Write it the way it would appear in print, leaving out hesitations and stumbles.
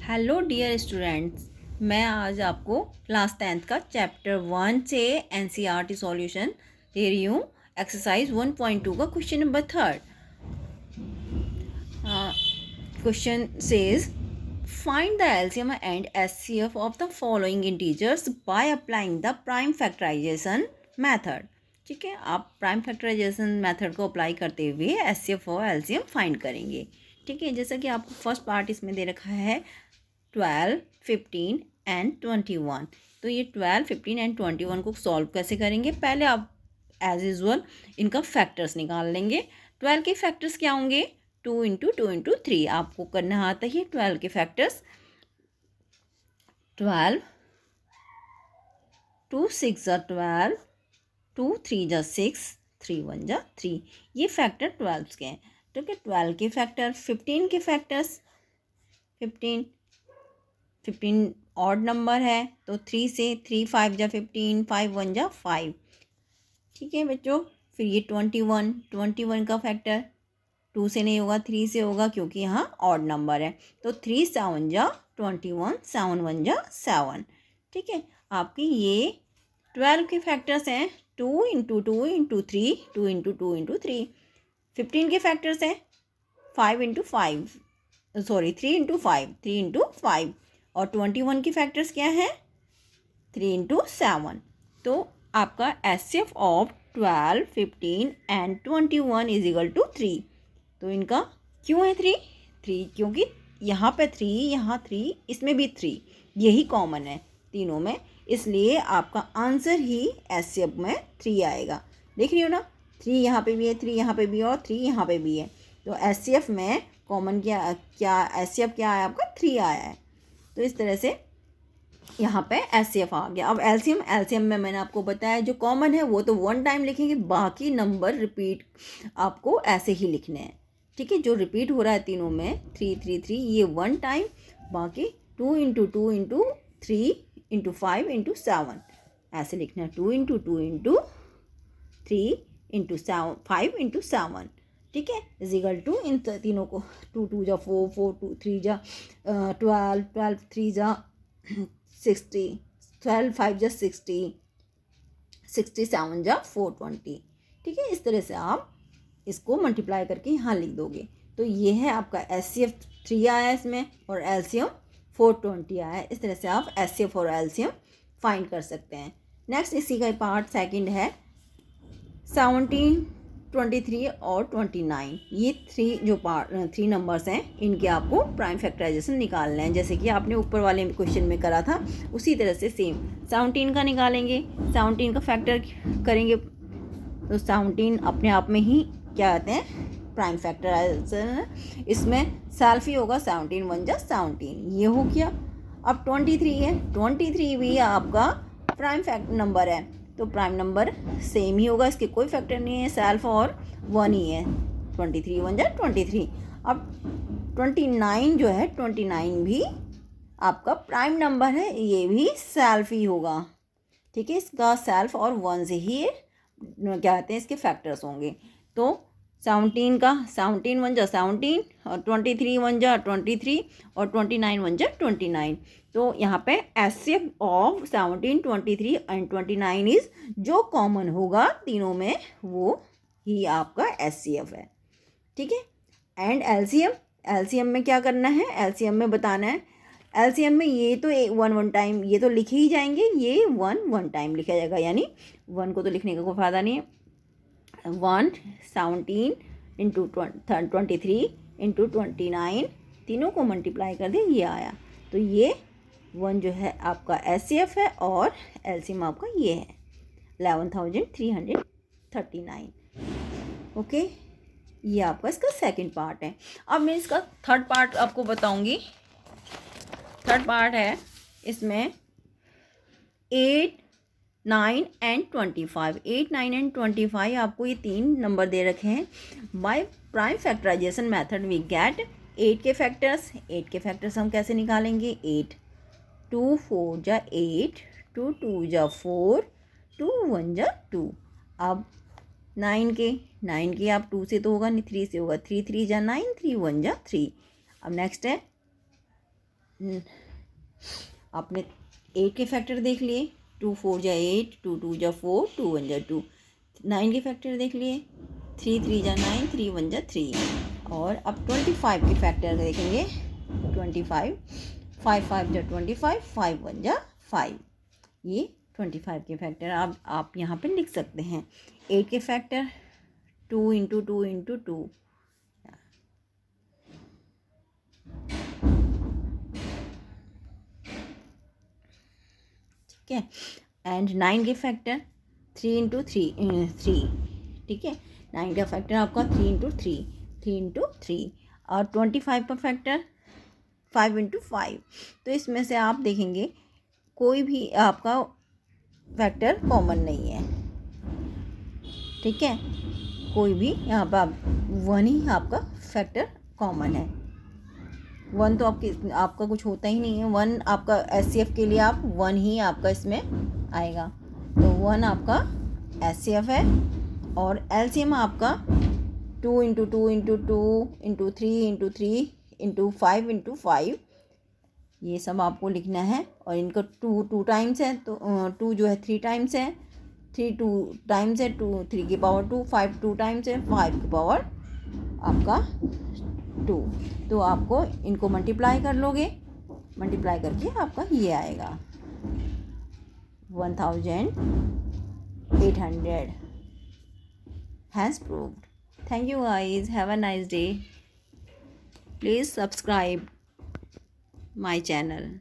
Hello dear students, मैं आज आपको क्लास 10th का चैप्टर 1 से एनसीईआरटी सॉल्यूशन दे रही हूँ। एक्सरसाइज 1.2 का question number 3। Question says find the LCM and HCF of the following integers by applying the prime factorisation method. ठीक है, आप प्राइम फैक्टराइजेशन मेथड को अप्लाई करते हुए एचसीएफ और एलसीएम फाइंड करेंगे। ठीक है, जैसा कि आपको फर्स्ट पार्ट इसमें दे रखा है 12, 15 एंड 21। तो ये 12, 15 एंड 21 को सॉल्व कैसे करेंगे? पहले आप एज यूजल इनका फैक्टर्स निकाल लेंगे। 12 के फैक्टर्स क्या होंगे? 2 इंटू 2 इंटू 3 आपको करना आता है। 12 के फैक्टर्स 12, 2 6 जा 12, 2 3 जा 6, 3 1 जा 3। ये फैक्टर 12 के हैं। ठीक है, 12 के फैक्टर। 15 के फैक्टर्स 15 ऑड नंबर है तो 3 से 3 5 जा 15, 5 1 जा 5। ठीक है बच्चों, फिर ये 21 का फैक्टर 2 से नहीं होगा, 3 से होगा क्योंकि यहाँ ऑड नंबर है। तो 3 7 जा 21, 7 1 जा 7। ठीक है, आपकी ये 12 के फैक्टर्स हैं 2 इंटू 2 इंटू 3, 2 इंटू 2 इंटू 3। 15 के फैक्टर्स हैं 5 इंटू 5, सॉरी 3 इंटू 5, 3 इंटू 5। और 21 की फैक्टर्स क्या है? 3 इंटू 7। तो आपका HCF of 12, 15 and 21 is equal to 3। तो इनका क्यों है 3 क्योंकि यहाँ पे 3, यहाँ 3, इसमें भी 3, यही कॉमन है तीनों में, इसलिए आपका आंसर ही एचसीएफ में 3 आएगा। देख रही हो ना, 3 यहाँ पे भी है, 3 यहाँ पे भी है और 3 यहाँ पे भी है। तो एचसीएफ में कॉमन क्या एचसीएफ क्या आया आपका? 3 आया है। तो इस तरह से यहाँ पे एचसीएफ आ गया। अब एलसीएम में मैंने आपको बताया जो कॉमन है वो तो 1 टाइम लिखेंगे, बाकी नंबर रिपीट आपको ऐसे ही लिखने हैं। ठीक है, जो रिपीट हो रहा है तीनों में 3 3 3, ये 1 टाइम, बाकी 2 इंटू 2 इंटू 3 इंटू 5 इंटू 7 ऐसे लिखना है। 2 इंटू 2 इंटू 3 इंटू 5 इंटू 7। ठीक है, इजिकल टू इन तीनों को 2 2 जा 4, 4 2 3 जा 12, 12 3 जा 60, 12 5 जा 60, 67 जा 420। ठीक है, इस तरह से आप इसको मल्टीप्लाई करके यहाँ लिख दोगे। तो ये है आपका एचसीएफ 3 आया इसमें और एलसीएम 420 आया। इस तरह से आप एचसीएफ और एलसीएम फाइंड कर सकते हैं। नेक्स्ट इसी का पार्ट सेकंड है 17, 23 और 29। ये 3 नंबर्स हैं, इनके आपको प्राइम फैक्टराइजेशन निकालना है। जैसे कि आपने ऊपर वाले क्वेश्चन में करा था उसी तरह से सेम 17 का निकालेंगे, 17 का फैक्टर करेंगे। तो 17 अपने आप में ही क्या आते हैं? Prime factorisation. इसमें सेल्फ ही होगा, 17 1 जा 17, ये हो गया। अब 23 है, 23 भी आपका प्राइम नंबर है, तो प्राइम नंबर सेम ही होगा, इसके कोई फैक्टर नहीं है, सेल्फ और 1 ही है। 23 1 जा 23। अब 29 जो है, 29 भी आपका प्राइम नंबर है, ये भी सेल्फ ही होगा। ठीक है, इसका सेल्फ और 1 से ही क्या कहते हैं इसके फैक्टर्स होंगे। तो 17 का 17 1 जा 17 और 23 1 जा 23 और 29 1 जा 29। तो यहाँ पे एचसीएफ ऑफ 17, 23 एंड 29 इज जो कॉमन होगा तीनों में वो ही आपका एचसीएफ है। ठीक है, एंड एलसीएम में क्या करना है? एलसीएम में बताना है। एलसीएम में ये तो 1 टाइम ये तो लिखे ही जाएंगे, ये 1 टाइम लिखा जाएगा, यानी 1 को तो लिखने का कोई फ़ायदा नहीं है। 1 17 इंटू 23 इंटू 29, तीनों को मल्टीप्लाई कर दें, ये आया। तो ये 1 जो है आपका एचसीएफ है और एलसीएम आपका ये है 11,339। ओके, ये आपका इसका सेकंड पार्ट है। अब मैं इसका थर्ड पार्ट आपको बताऊंगी। थर्ड पार्ट है इसमें 8 9 एंड 25। 8 9 एंड 25 आपको ये 3 नंबर दे रखे हैं। By prime factorisation method we get 8 के फैक्टर्स। 8 के फैक्टर्स हम कैसे निकालेंगे? 8 2 4 जा 8, 2 2 जा 4, 2 1 जा 2। अब 9 के आप 2 से तो होगा नहीं, 3 से होगा, 3 3 जा 9, 3 1 जा 3। अब नेक्स्ट है आपने 8 के फैक्टर देख लिए, 2 4 जा 8, 2 2 जा 4, 2 1 जा 2। 9 के फैक्टर देख लिए, 3 3 जा 9, 3 1 जा 3। और अब 25 के फैक्टर देखेंगे, 25, 5 5 जा 25, 5 1 जा 5। ये 25 के फैक्टर आप यहाँ पे लिख सकते हैं। 8 के फैक्टर 2 इंटू 2 इंटू 2, ठीक है। एंड 9 के फैक्टर 3 इंटू 3, ठीक है। 9 का फैक्टर आपका 3 इंटू 3 और 25 का फैक्टर 5 इंटू 5। तो इसमें से आप देखेंगे कोई भी आपका फैक्टर कॉमन नहीं है, ठीक है। कोई भी यहाँ पर 1 ही आपका फैक्टर कॉमन है। 1 तो आपका कुछ होता ही नहीं है। 1 आपका एचसीएफ के लिए आप 1 ही आपका इसमें आएगा, तो 1 आपका एचसीएफ है। और एलसीएम आपका 2 into 2 into 2 into 3 into 3 into 5 into 5, ये सब आपको लिखना है। और इनका 2 टाइम्स है, तो 2 जो है 3 टाइम्स है, 3 2 टाइम्स है, 2 3 की पावर 2, 5 2 टाइम्स है, 5 की पावर आपका 2। तो आपको इनको मल्टीप्लाई कर लोगे, मल्टीप्लाई करके आपका ये आएगा 1800 has proved. Thank you guys, have a nice day. Please subscribe my channel.